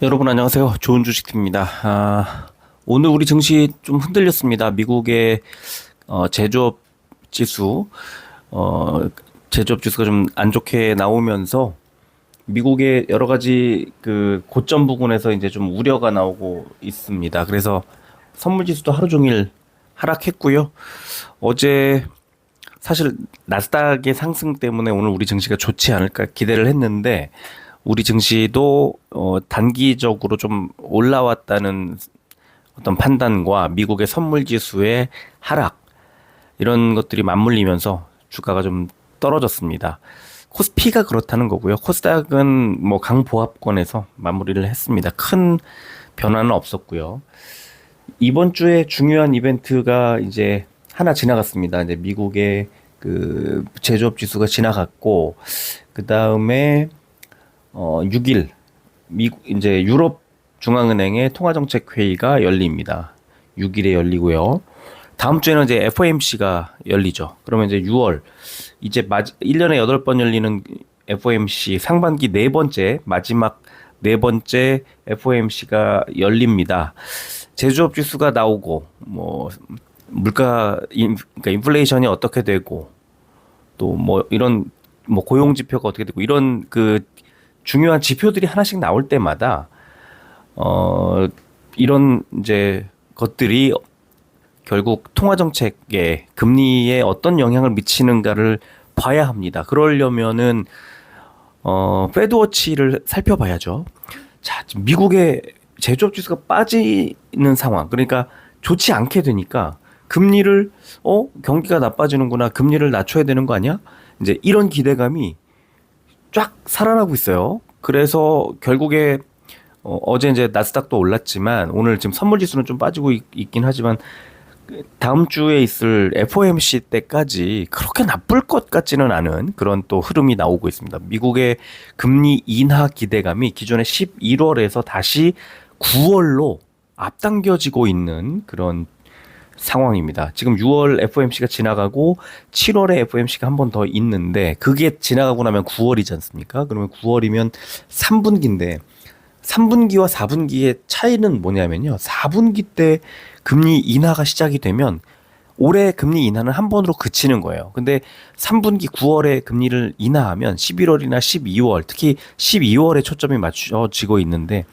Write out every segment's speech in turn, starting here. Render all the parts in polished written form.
여러분 안녕하세요. 좋은 주식팀입니다. 오늘 우리 증시 좀 흔들렸습니다. 미국의 제조업 지수, 어, 제조업 지수가 좀 안 좋게 나오면서 미국의 여러 가지 그 고점 부근에서 이제 좀 우려가 나오고 있습니다. 그래서 선물 지수도 하루 종일 하락했고요. 어제 사실 나스닥의 상승 때문에 오늘 우리 증시가 좋지 않을까 기대를 했는데 우리 증시도 단기적으로 좀 올라왔다는 어떤 판단과 미국의 선물 지수의 하락 이런 것들이 맞물리면서 주가가 좀 떨어졌습니다. 코스피가 그렇다는 거고요. 코스닥은 뭐 강보합권에서 마무리를 했습니다. 큰 변화는 없었고요. 이번 주에 중요한 이벤트가 이제 하나 지나갔습니다. 이제 미국의 그 제조업 지수가 지나갔고 그 다음에 6일 미국 이제 유럽 중앙은행의 통화정책 회의가 열립니다. 6일에 열리고요. 다음 주에는 이제 FOMC가 열리죠. 그러면 이제 6월 이제 1년에 8번 열리는 FOMC 상반기 네 번째 마지막 네 번째 FOMC가 열립니다. 제조업 지수가 나오고 뭐 그러니까 인플레이션이 어떻게 되고 또 뭐 이런 뭐 고용 지표가 어떻게 되고 이런 그 중요한 지표들이 하나씩 나올 때마다 이런 이제 것들이 결국 통화 정책에 금리에 어떤 영향을 미치는가를 봐야 합니다. 그러려면은 페드워치를 살펴봐야죠. 자, 지금 미국의 제조업 지수가 빠지는 상황. 그러니까 좋지 않게 되니까 금리를 경기가 나빠지는구나. 금리를 낮춰야 되는 거 아니야? 이제 이런 기대감이 쫙 살아나고 있어요. 그래서 결국에 어제 이제 나스닥도 올랐지만 오늘 지금 선물 지수는 좀 빠지고 있긴 하지만 다음 주에 있을 FOMC 때까지 그렇게 나쁠 것 같지는 않은 그런 또 흐름이 나오고 있습니다. 미국의 금리 인하 기대감이 기존의 11월에서 다시 9월로 앞당겨지고 있는 그런 상황입니다. 지금 6월 FOMC가 지나가고 7월에 FOMC가 한 번 더 있는데 그게 지나가고 나면 9월이지 않습니까? 그러면 9월이면 3분기인데 3분기와 4분기의 차이는 뭐냐면요. 4분기 때 금리 인하가 시작이 되면 올해 금리 인하는 한 번으로 그치는 거예요. 근데 3분기 9월에 금리를 인하하면 11월이나 12월, 특히 12월에 초점이 맞춰지고 있는데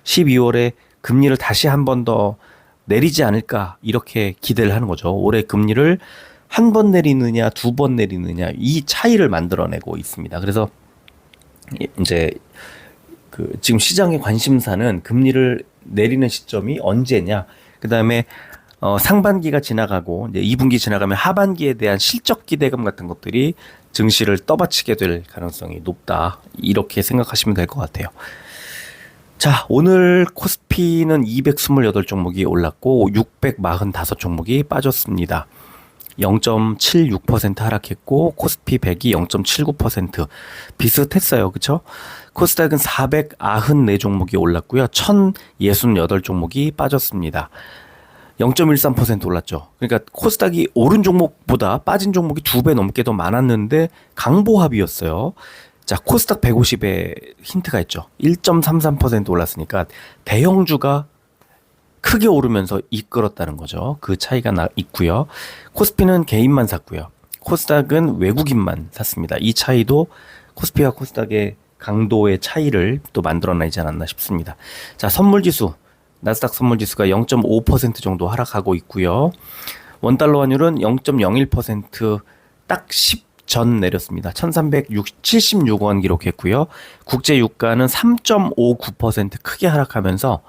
12월에 금리를 다시 한 번 더 내리지 않을까 이렇게 기대를 하는 거죠. 올해 금리를 한 번 내리느냐, 두 번 내리느냐 이 차이를 만들어내고 있습니다. 그래서 이제 그 지금 시장의 관심사는 금리를 내리는 시점이 언제냐. 그다음에 상반기가 지나가고 이제 2분기 지나가면 하반기에 대한 실적 기대감 같은 것들이 증시를 떠받치게 될 가능성이 높다. 이렇게 생각하시면 될 것 같아요. 자, 오늘 코스피는 228종목이 올랐고 645종목이 빠졌습니다. 0.76% 하락했고 코스피 100이 0.79% 비슷했어요. 그렇죠? 코스닥은 494종목이 올랐고요. 1068종목이 빠졌습니다. 0.13% 올랐죠. 그러니까 코스닥이 오른 종목보다 빠진 종목이 2배 넘게 더 많았는데 강보합이었어요. 자, 코스닥 150에 힌트가 있죠. 1.33% 올랐으니까 대형주가 크게 오르면서 이끌었다는 거죠. 그 차이가 있고요. 코스피는 개인만 샀고요. 코스닥은 외국인만 샀습니다. 이 차이도 코스피와 코스닥의 강도의 차이를 또 만들어내지 않았나 싶습니다. 자, 선물지수. 나스닥 선물지수가 0.5% 정도 하락하고 있고요. 원달러 환율은 0.01%딱 10 전 내렸습니다. 1376원 기록했고요. 국제 유가는 3.59% 크게 하락하면서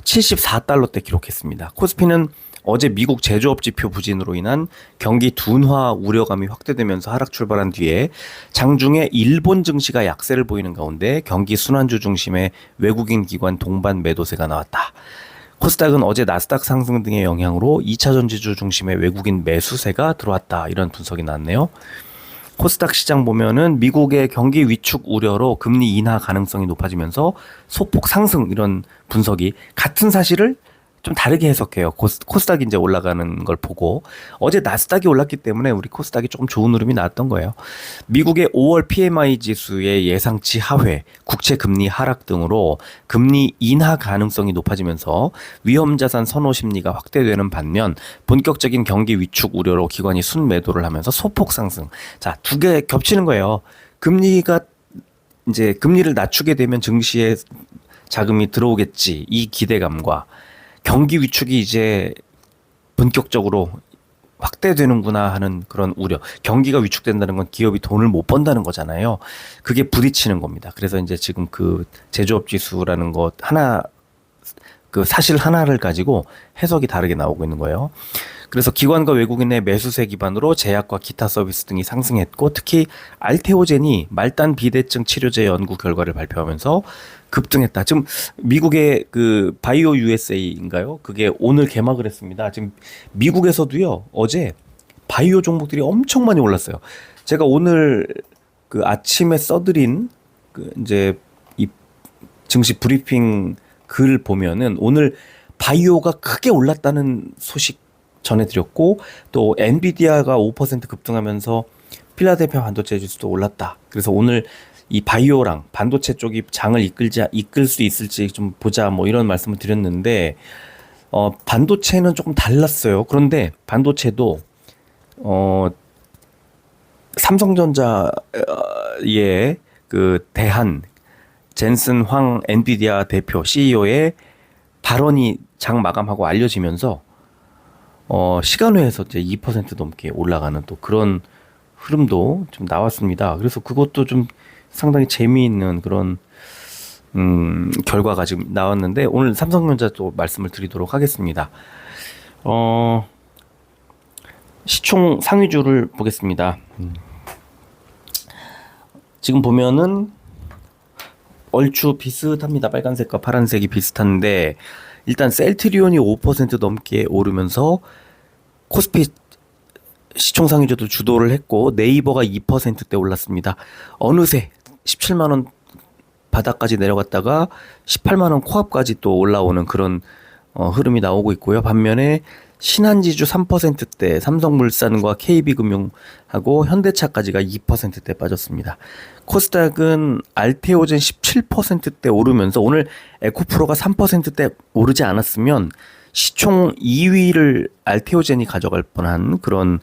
74달러대 기록했습니다. 코스피는 어제 미국 제조업 지표 부진으로 인한 경기 둔화 우려감이 확대되면서 하락 출발한 뒤에 장중에 일본 증시가 약세를 보이는 가운데 경기 순환주 중심의 외국인 기관 동반 매도세가 나왔다. 코스닥은 어제 나스닥 상승 등의 영향으로 2차 전지주 중심의 외국인 매수세가 들어왔다. 이런 분석이 나왔네요. 코스닥 시장 보면은 미국의 경기 위축 우려로 금리 인하 가능성이 높아지면서 소폭 상승 이런 분석이 같은 사실을 좀 다르게 해석해요. 코스닥이 이제 올라가는 걸 보고 어제 나스닥이 올랐기 때문에 우리 코스닥이 조금 좋은 흐름이 나왔던 거예요. 미국의 5월 PMI 지수의 예상치 하회, 국채 금리 하락 등으로 금리 인하 가능성이 높아지면서 위험 자산 선호 심리가 확대되는 반면 본격적인 경기 위축 우려로 기관이 순매도를 하면서 소폭 상승. 자, 두 개 겹치는 거예요. 금리가 이제 금리를 낮추게 되면 증시에 자금이 들어오겠지. 이 기대감과 경기 위축이 이제 본격적으로 확대되는구나 하는 그런 우려. 경기가 위축된다는 건 기업이 돈을 못 번다는 거잖아요. 그게 부딪히는 겁니다. 그래서 이제 지금 그 제조업 지수라는 것 하나, 그 사실 하나를 가지고 해석이 다르게 나오고 있는 거예요. 그래서 기관과 외국인의 매수세 기반으로 제약과 기타 서비스 등이 상승했고, 특히 알테오젠이 말단 비대증 치료제 연구 결과를 발표하면서 급등했다. 지금 미국의 그 바이오 USA인가요? 그게 오늘 개막을 했습니다. 지금 미국에서도요, 어제 바이오 종목들이 엄청 많이 올랐어요. 제가 오늘 그 아침에 써드린 그 이제 이 증시 브리핑 글 보면은 오늘 바이오가 크게 올랐다는 소식 전해드렸고, 또 엔비디아가 5% 급등하면서 필라델피아 반도체 지수도 올랐다. 그래서 오늘 이 바이오랑 반도체 쪽이 장을 이끌 수 있을지 좀 보자, 뭐 이런 말씀을 드렸는데, 반도체는 조금 달랐어요. 그런데 반도체도 삼성전자의 그 대한 젠슨 황 엔비디아 대표 CEO의 발언이 장 마감하고 알려지면서 시간외에서 이제 2% 넘게 올라가는 또 그런 흐름도 좀 나왔습니다. 그래서 그것도 좀 상당히 재미있는 그런 결과가 지금 나왔는데, 오늘 삼성전자 또 말씀을 드리도록 하겠습니다. 시총 상위주를 보겠습니다. 지금 보면은 얼추 비슷합니다. 빨간색과 파란색이 비슷한데, 일단 셀트리온이 5% 넘게 오르면서 코스피 시총 상위주도 주도를 했고, 네이버가 2%대 올랐습니다. 어느새 17만 원 바닥까지 내려갔다가 18만 원 코앞까지 또 올라오는 그런 흐름이 나오고 있고요. 반면에 신한지주 3%대, 삼성물산과 KB금융하고 현대차까지가 2%대 빠졌습니다. 코스닥은 알테오젠 17%대 오르면서 오늘 에코프로가 3%대 오르지 않았으면 시총 2위를 알테오젠이 가져갈 뻔한 그런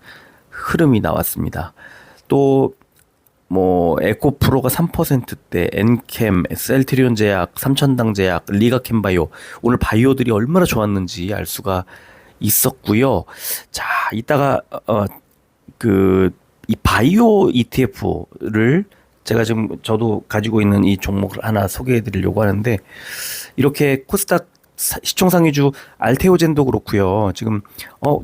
흐름이 나왔습니다. 또 뭐 에코프로가 3%대, 엔캠, 셀트리온 제약, 삼천당 제약, 리가캠바이오, 오늘 바이오들이 얼마나 좋았는지 알 수가 있었고요. 자, 이따가 그 이 바이오 ETF를 제가 지금 저도 가지고 있는 이 종목을 하나 소개해 드리려고 하는데, 이렇게 코스닥 시총 상위주 알테오젠도 그렇고요. 지금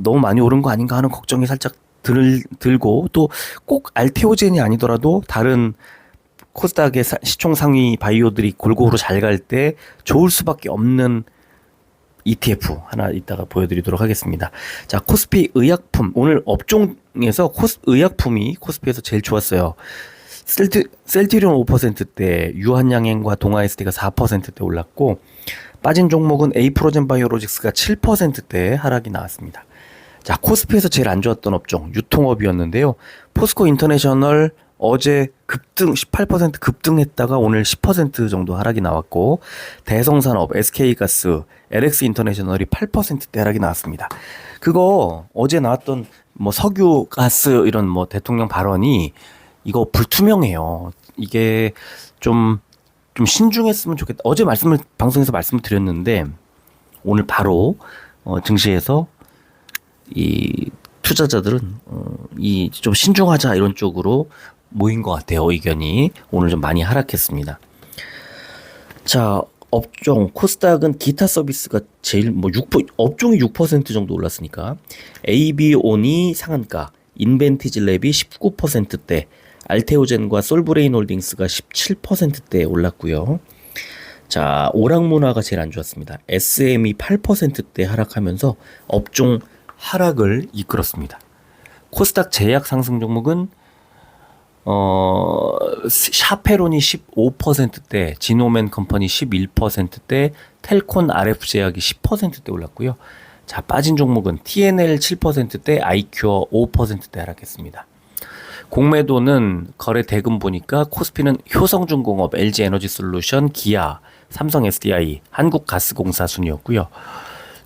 너무 많이 오른 거 아닌가 하는 걱정이 살짝 들고, 또 꼭 알테오젠이 아니더라도 다른 코스닥의 시총 상위 바이오들이 골고루 잘 갈 때 좋을 수밖에 없는 ETF 하나 이따가 보여드리도록 하겠습니다. 자, 코스피 의약품, 오늘 업종에서 의약품이 코스피에서 제일 좋았어요. 셀트리온 5%대, 유한양행과 동아에스테가 4%대 올랐고, 빠진 종목은 에이프로젠 바이오로직스가 7%대 하락이 나왔습니다. 자, 코스피에서 제일 안 좋았던 업종 유통업이었는데요. 포스코 인터내셔널 어제 급등 18% 급등했다가 오늘 10% 정도 하락이 나왔고, 대성산업, SK가스, LX 인터내셔널이 8%대 하락이 나왔습니다. 그거 어제 나왔던 뭐 석유, 가스 이런 뭐 대통령 발언이 이거 불투명해요. 이게 좀 신중했으면 좋겠다. 어제 방송에서 말씀을 드렸는데, 오늘 바로 증시에서 이 투자자들은 이 좀 신중하자 이런 쪽으로 모인 것 같아요. 의견이 오늘 좀 많이 하락했습니다. 자, 업종 코스닥은 기타 서비스가 제일 업종이 6% 정도 올랐으니까, AB온이 상한가, 인벤티지랩이 19%대, 알테오젠과 솔브레인홀딩스가 17%대에 올랐고요. 자, 오락문화가 제일 안 좋았습니다. SM이 8%대 하락하면서 업종 하락을 이끌었습니다. 코스닥 제약 상승 종목은 샤페론이 15%대, 지노맨 컴퍼니 11%대, 텔콘 RF 제약이 10%대 올랐고요. 자, 빠진 종목은 TNL 7%대, 아이큐어 5%대 하락했습니다. 공매도는 거래 대금 보니까 코스피는 효성중공업, LG에너지솔루션, 기아, 삼성 SDI, 한국가스공사 순이었고요.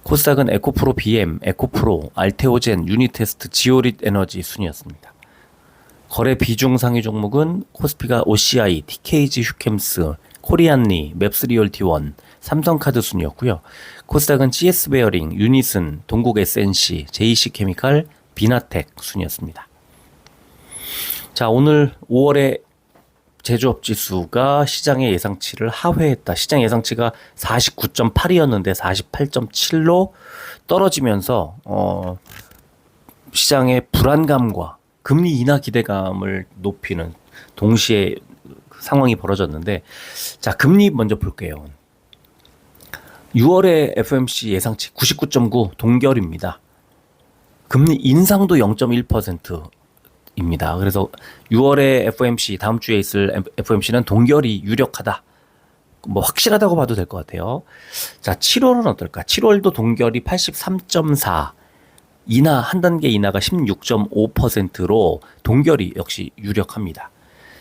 코스닥은 에코프로 BM, 에코프로, 알테오젠, 유니테스트, 지오릿 에너지 순이었습니다. 거래 비중 상위 종목은 코스피가 OCI, TKG 휴캠스, 코리안리, 맵스리얼티1, 삼성카드 순이었고요. 코스닥은 GS베어링, 유니슨, 동국 SNC, JC케미칼, 비나텍 순이었습니다. 자, 오늘 5월에 제조업 지수가 시장의 예상치를 하회했다. 시장 예상치가 49.8이었는데 48.7로 떨어지면서 시장의 불안감과 금리 인하 기대감을 높이는 동시에 상황이 벌어졌는데, 자, 금리 먼저 볼게요. 6월에 FOMC 예상치 99.9 동결입니다. 금리 인상도 0.1%입니다. 그래서 6월에 FOMC, 다음 주에 있을 FOMC는 동결이 유력하다. 뭐 확실하다고 봐도 될 것 같아요. 자, 7월은 어떨까? 7월도 동결이 83.4. 인하, 한 단계 인하가 16.5%로 동결이 역시 유력합니다.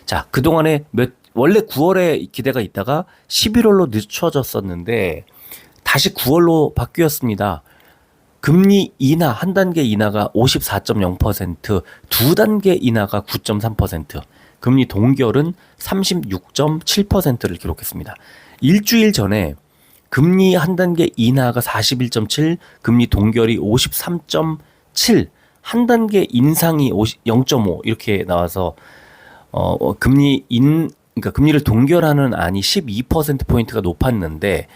자, 그동안에 원래 9월에 기대가 있다가 11월로 늦춰졌었는데 다시 9월로 바뀌었습니다. 금리 인하, 한 단계 인하가 54.0%, 두 단계 인하가 9.3%, 금리 동결은 36.7%를 기록했습니다. 일주일 전에 금리 한 단계 인하가 41.7, 금리 동결이 53.7, 한 단계 인상이 0.5 이렇게 나와서 그러니까 금리를 동결하는 안이 12%포인트가 높았는데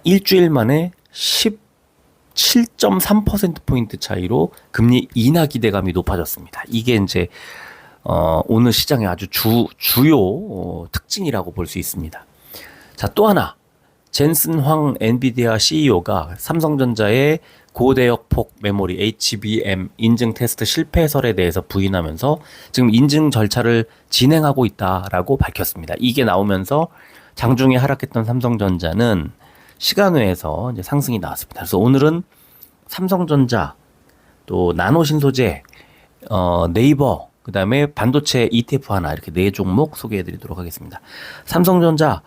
일주일 만에 17.3%포인트 차이로 금리 인하 기대감이 높아졌습니다. 이게 이제 오늘 시장의 아주 주요 특징이라고 볼 수 있습니다. 자, 또 하나. 젠슨 황 엔비디아 CEO가 삼성전자의 고대역폭 메모리 HBM 인증 테스트 실패설에 대해서 부인하면서 지금 인증 절차를 진행하고 있다라고 밝혔습니다. 이게 나오면서 장중에 하락했던 삼성전자는 시간외에서 이제 상승이 나왔습니다. 그래서 오늘은 삼성전자, 또 나노신소재, 네이버, 그 다음에 반도체 ETF 하나 이렇게 네 종목 소개해드리도록 하겠습니다. 삼성전자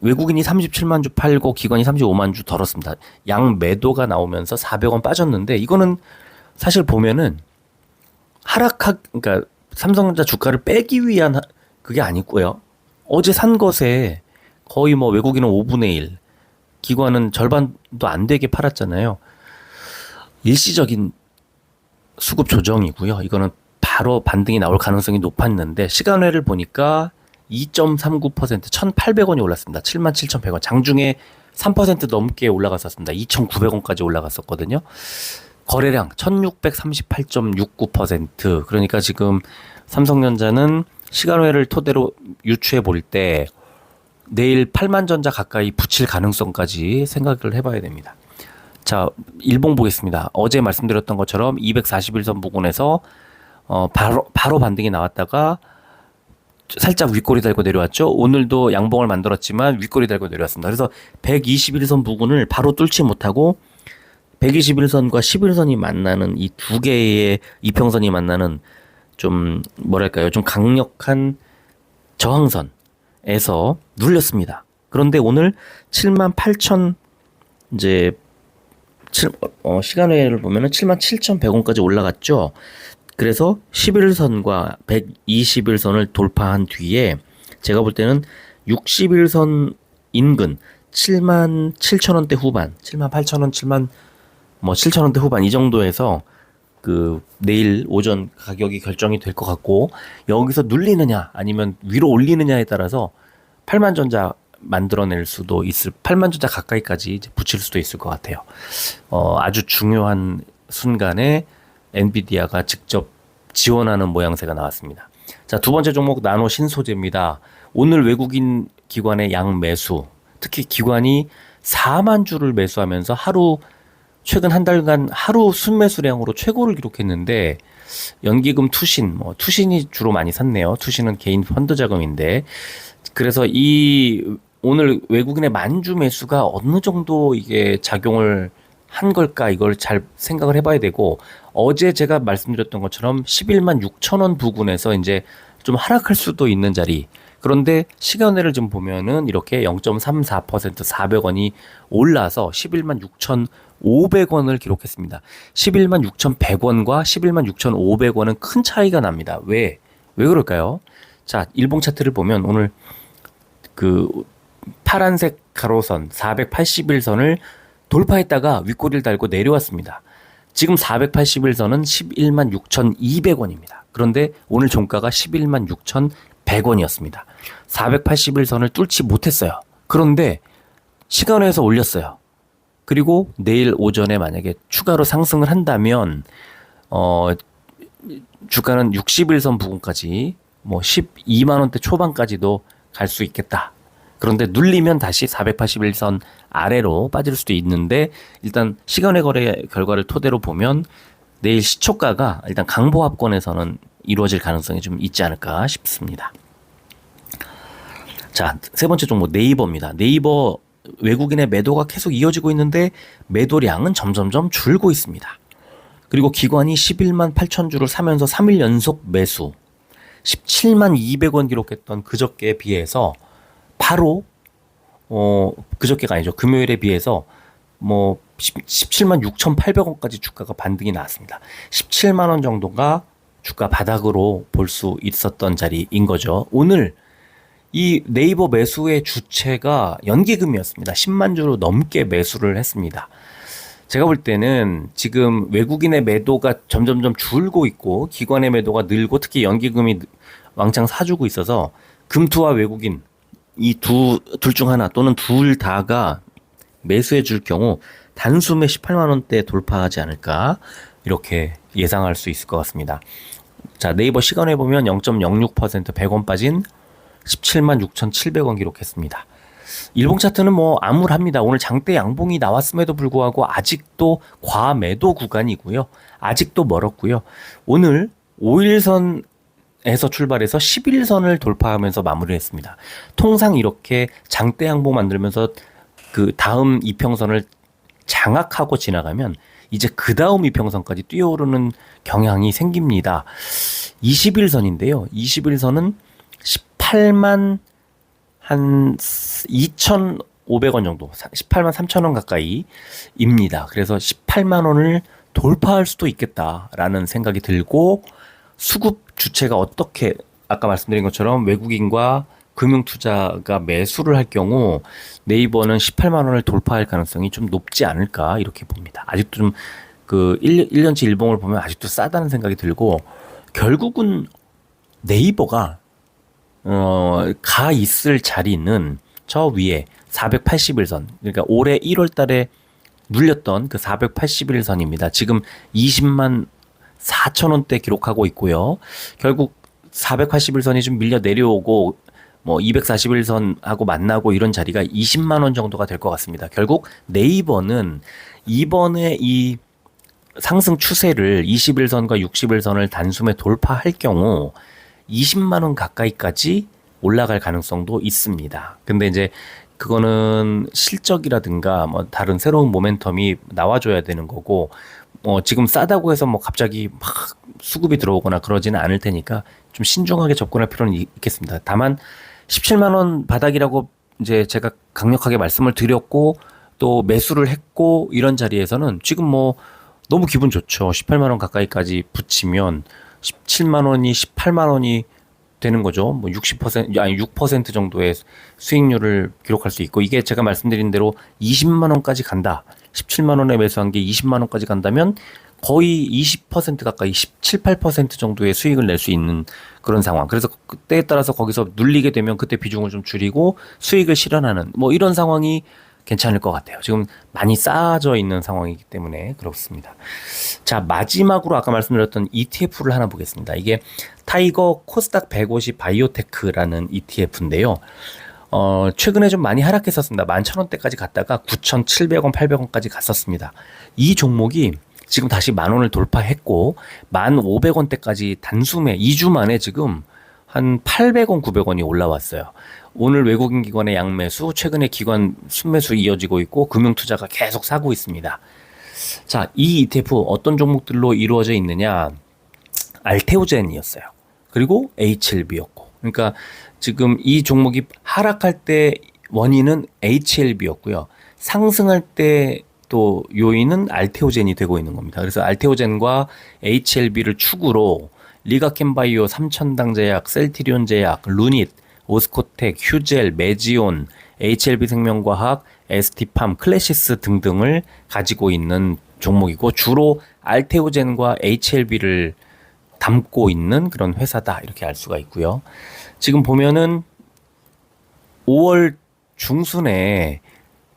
외국인이 37만 주 팔고 기관이 35만 주 덜었습니다. 양 매도가 나오면서 400원 빠졌는데 이거는 사실 보면은 그러니까 삼성전자 주가를 빼기 위한 그게 아니고요. 어제 산 것에 거의 뭐 외국인은 5분의 1, 기관은 절반도 안 되게 팔았잖아요. 일시적인 수급 조정이고요. 이거는 바로 반등이 나올 가능성이 높았는데 시간외를 보니까 2.39%, 1,800원이 올랐습니다. 77,100원. 장중에 3% 넘게 올라갔었습니다. 2,900원까지 올라갔었거든요. 거래량 1,638.69%. 그러니까 지금 삼성전자는 시간외를 토대로 유추해 볼 때 내일 8만 전자 가까이 붙일 가능성까지 생각을 해봐야 됩니다. 자, 일봉 보겠습니다. 어제 말씀드렸던 것처럼 241선 부근에서 바로 반등이 나왔다가 살짝 윗꼬리 달고 내려왔죠. 오늘도 양봉을 만들었지만 윗꼬리 달고 내려왔습니다. 그래서 121선 부근을 바로 뚫지 못하고 121선과 11선이 만나는 이 두 개의 이평선이 만나는 좀 뭐랄까요, 좀 강력한 저항선에서 눌렸습니다. 그런데 오늘 78,000 이제 시간외를 보면은 77,100원까지 올라갔죠. 그래서 11선과 121선을 돌파한 뒤에 제가 볼 때는 61선 인근 77,000원대 후반, 78,000원, 7,000원대 후반 이 정도에서 그 내일 오전 가격이 결정이 될 것 같고, 여기서 눌리느냐 아니면 위로 올리느냐에 따라서 8만 전자 만들어낼 수도 있을, 8만 전자 가까이까지 이제 붙일 수도 있을 것 같아요. 아주 중요한 순간에 엔비디아가 직접 지원하는 모양새가 나왔습니다. 자, 두 번째 종목 나노 신소재입니다. 오늘 외국인 기관의 양 매수, 특히 기관이 4만 주를 매수하면서 최근 한 달간 하루 순매수량으로 최고를 기록했는데 연기금 투신, 뭐 투신이 주로 많이 샀네요. 투신은 개인 펀드 자금인데 그래서 이 오늘 외국인의 만주 매수가 어느 정도 이게 작용을 한 걸까 이걸 잘 생각을 해봐야 되고 어제 제가 말씀드렸던 것처럼 11만 6천 원 부근에서 이제 좀 하락할 수도 있는 자리 그런데 시간외를 좀 보면은 이렇게 0.34% 400원이 올라서 11만 6,500원을 기록했습니다. 11만 6,100원과 11만 6,500원은 큰 차이가 납니다. 왜 그럴까요? 자, 일봉 차트를 보면 오늘 그 파란색 가로선 481선을 돌파했다가 윗꼬리를 달고 내려왔습니다. 지금 481선은 11만 6,200원입니다. 그런데 오늘 종가가 11만 6,100원이었습니다. 481선을 뚫지 못했어요. 그런데 시간에서 올렸어요. 그리고 내일 오전에 만약에 추가로 상승을 한다면 주가는 61선 부근까지 뭐 12만 원대 초반까지도 갈 수 있겠다. 그런데 눌리면 다시 481선 아래로 빠질 수도 있는데 일단 시간의 거래 결과를 토대로 보면 내일 시초가가 일단 강보합권에서는 이루어질 가능성이 좀 있지 않을까 싶습니다. 자, 세 번째 종목 네이버입니다. 네이버 외국인의 매도가 계속 이어지고 있는데 매도량은 점점점 줄고 있습니다. 그리고 기관이 11만 8천 주를 사면서 3일 연속 매수 17만 200원 기록했던 그저께에 비해서 바로 그저께가 아니죠. 금요일에 비해서 뭐 17만 6,800원까지 주가가 반등이 나왔습니다. 17만 원 정도가 주가 바닥으로 볼 수 있었던 자리인 거죠. 오늘 이 네이버 매수의 주체가 연기금이었습니다. 10만 주로 넘게 매수를 했습니다. 제가 볼 때는 지금 외국인의 매도가 점점점 줄고 있고 기관의 매도가 늘고 특히 연기금이 왕창 사주고 있어서 금투와 외국인 이 둘 중 하나 또는 둘 다가 매수해 줄 경우 단숨에 18만 원대 돌파하지 않을까 이렇게 예상할 수 있을 것 같습니다. 자, 네이버 시간에 보면 0.06% 100원 빠진 17만 6,700원 기록했습니다. 일봉 차트는 뭐 암울합니다. 오늘 장대 양봉이 나왔음에도 불구하고 아직도 과매도 구간이고요. 아직도 멀었고요. 오늘 5일선에서 출발해서 11선을 돌파하면서 마무리했습니다. 통상 이렇게 장대 양봉 만들면서 그 다음 이평선을 장악하고 지나가면 이제 그 다음 이평선까지 뛰어오르는 경향이 생깁니다. 21선인데요. 21선은 18만 한 2,500원 정도, 18만 3천원 가까이입니다. 그래서 18만 원을 돌파할 수도 있겠다라는 생각이 들고 수급 주체가 어떻게 아까 말씀드린 것처럼 외국인과 금융투자가 매수를 할 경우 네이버는 18만 원을 돌파할 가능성이 좀 높지 않을까 이렇게 봅니다. 아직도 좀 그 1년치 일봉을 보면 아직도 싸다는 생각이 들고 결국은 네이버가 가 있을 자리는 저 위에 481선 그러니까 올해 1월 달에 눌렸던 그 481선입니다. 지금 20만 4천 원대 기록하고 있고요. 결국 481선이 좀 밀려 내려오고 뭐 241선하고 만나고 이런 자리가 20만 원 정도가 될 것 같습니다. 결국 네이버는 이번에 이 상승 추세를 21선과 61선을 단숨에 돌파할 경우 20만 원 가까이까지 올라갈 가능성도 있습니다. 근데 이제 그거는 실적이라든가 뭐 다른 새로운 모멘텀이 나와줘야 되는 거고 지금 싸다고 해서 뭐 갑자기 막 수급이 들어오거나 그러지는 않을 테니까 좀 신중하게 접근할 필요는 있겠습니다. 다만 17만 원 바닥이라고 이제 제가 강력하게 말씀을 드렸고 또 매수를 했고 이런 자리에서는 지금 뭐 너무 기분 좋죠. 18만 원 가까이까지 붙이면 17만 원이 18만 원이 되는 거죠. 뭐 60% 아니 6% 정도의 수익률을 기록할 수 있고 이게 제가 말씀드린 대로 20만 원까지 간다. 17만 원에 매수한 게 20만 원까지 간다면 거의 20% 가까이 17, 8% 정도의 수익을 낼 수 있는 그런 상황. 그래서 그때에 따라서 거기서 눌리게 되면 그때 비중을 좀 줄이고 수익을 실현하는 뭐 이런 상황이 괜찮을 것 같아요. 지금 많이 쌓아져 있는 상황이기 때문에 그렇습니다. 자, 마지막으로 아까 말씀드렸던 ETF를 하나 보겠습니다. 이게 타이거 코스닥 150 바이오테크라는 ETF인데요. 최근에 좀 많이 하락했었습니다. 11,000원대까지 갔다가 9,700원, 800원까지 갔었습니다. 이 종목이 지금 다시 10,000원을 돌파했고 1,500원대까지 단숨에 2주 만에 지금 한 800원, 900원이 올라왔어요. 오늘 외국인 기관의 양매수, 최근에 기관 순매수 이어지고 있고 금융투자가 계속 사고 있습니다. 자, 이 ETF 어떤 종목들로 이루어져 있느냐? 알테오젠이었어요. 그리고 HLB였고. 그러니까 지금 이 종목이 하락할 때 원인은 HLB였고요. 상승할 때 또 요인은 알테오젠이 되고 있는 겁니다. 그래서 알테오젠과 HLB를 축으로 리가켄바이오, 삼천당제약, 셀트리온제약, 루닛, 오스코텍, 휴젤, 메지온, HLB생명과학, ST팜, 클래시스 등등을 가지고 있는 종목이고 주로 알테오젠과 HLB를 담고 있는 그런 회사다 이렇게 알 수가 있고요. 지금 보면은 5월 중순에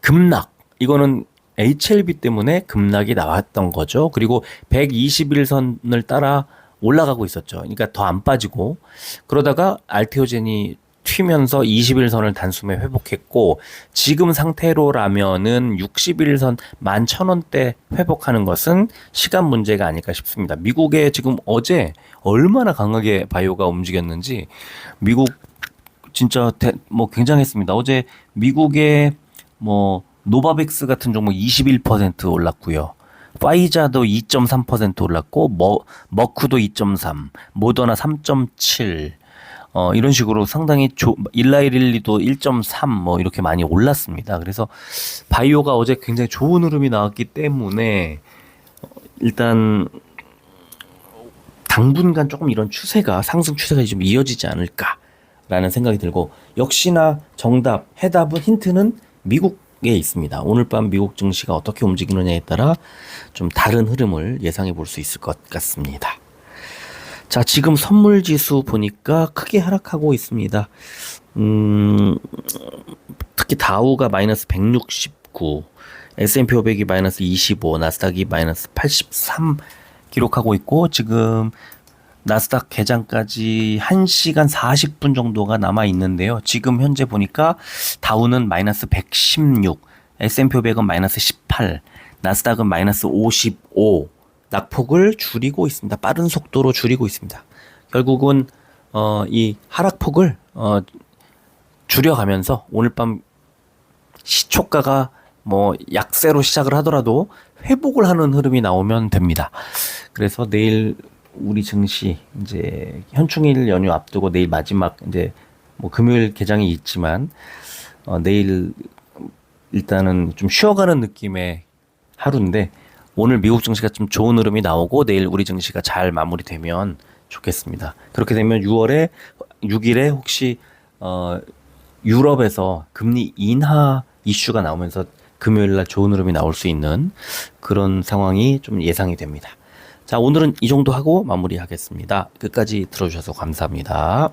급락, 이거는 HLB 때문에 급락이 나왔던 거죠. 그리고 121선을 따라 올라가고 있었죠. 그러니까 더 안 빠지고 그러다가 알테오젠이 튀면서 21선을 단숨에 회복했고 지금 상태로라면은 61선 11,000원대 회복하는 것은 시간 문제가 아닐까 싶습니다. 미국에 지금 어제 얼마나 강하게 바이오가 움직였는지 미국 진짜 뭐 굉장했습니다. 어제 미국의 뭐 노바백스 같은 종목 21% 올랐고요. 파이자도 2.3% 올랐고 머크도 2.3, 모더나 3.7 이런 식으로 상당히 일라이릴리도 1.3 뭐 이렇게 많이 올랐습니다. 그래서 바이오가 어제 굉장히 좋은 흐름이 나왔기 때문에 일단 당분간 조금 이런 추세가 상승 추세가 좀 이어지지 않을까라는 생각이 들고 역시나 해답은 힌트는 미국에 있습니다. 오늘 밤 미국 증시가 어떻게 움직이느냐에 따라 좀 다른 흐름을 예상해 볼 수 있을 것 같습니다. 자, 지금 선물 지수 보니까 크게 하락하고 있습니다. 특히 다우가 마이너스 169, S&P 500이 마이너스 25, 나스닥이 마이너스 83 기록하고 있고 지금 나스닥 개장까지 1시간 40분 정도가 남아 있는데요. 지금 현재 보니까 다우는 마이너스 116, S&P 500은 마이너스 18, 나스닥은 마이너스 55, 낙폭을 줄이고 있습니다. 빠른 속도로 줄이고 있습니다. 결국은 이 하락폭을 줄여가면서 오늘 밤 시초가가 뭐 약세로 시작을 하더라도 회복을 하는 흐름이 나오면 됩니다. 그래서 내일 우리 증시 이제 현충일 연휴 앞두고 내일 마지막 이제 뭐 금요일 개장이 있지만 내일 일단은 좀 쉬어가는 느낌의 하루인데 오늘 미국 증시가 좀 좋은 흐름이 나오고 내일 우리 증시가 잘 마무리되면 좋겠습니다. 그렇게 되면 6일에 혹시 유럽에서 금리 인하 이슈가 나오면서 금요일 날 좋은 흐름이 나올 수 있는 그런 상황이 좀 예상이 됩니다. 자, 오늘은 이 정도 하고 마무리하겠습니다. 끝까지 들어주셔서 감사합니다.